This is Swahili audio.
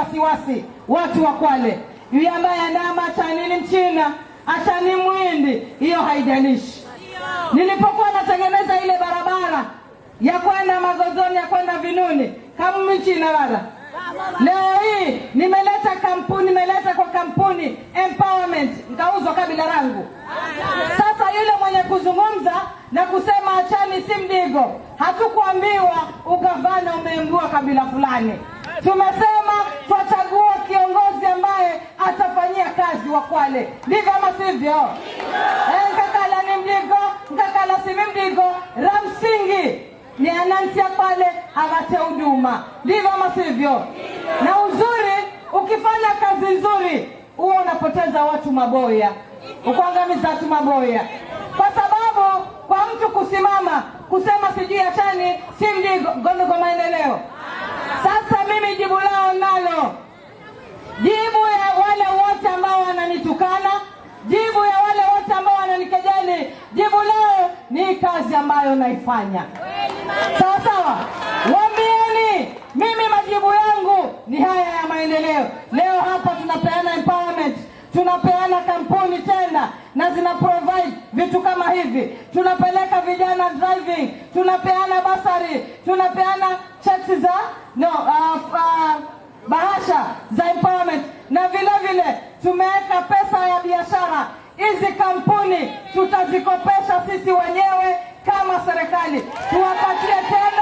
wasiwasi watu wa Kwale. Yule ambaye andama chanini Mchina, achani Mwindi, hiyo haijalishi. Nilipokuwa natengeneza ile barabara ya kwenda Magozoni, ya kwenda Vinuni, kama Mchina wala. Leo hii nimeleta kwa kampuni Empowerment, nikauzwa kabila rangu. Sasa yule mwenye kuzungumza na kusema achani si Mdigo, hatukuambiwa ugavana umeambiwa kabila fulani. Tumesema tutachagua kiongozi ambaye atafanyia kazi wa Kwale. Ndivyo ama sivyo? Nkakala ni Mdigo, nkakala si Mdigo, ramsingi ni anansi ya Kwale agate huduma. Ndivyo ama sivyo? Na uzuri, ukifanya kazi nzuri, huo unapoteza watu maboya, ukuangamiza watu maboya. Kwa sababu kwa mtu kusimama kusema sijui achani si Mdigo, Gondoko maendeleo. Sasa mimi jibu lao nalo. Jibu ya wale wote ambao wananitukana, jibu ya wale wote ambao wananikejeli, jibu lao ni kazi ambayo naifanya. Sawa sawa? Waambieni mimi majibu yangu ni haya ya maendeleo. Leo hapa tunapeana empowerment, tunapeana kampuni tena na zina provide vitu kama hivi. Tunapeleka vijana driving, tunapeana basari, tunapeana checks za bahasha za empowerment, na vile vile tumeweka pesa ya biashara. Hizi kampuni tutazikopesha sisi wenyewe kama serikali, tuwapatie tena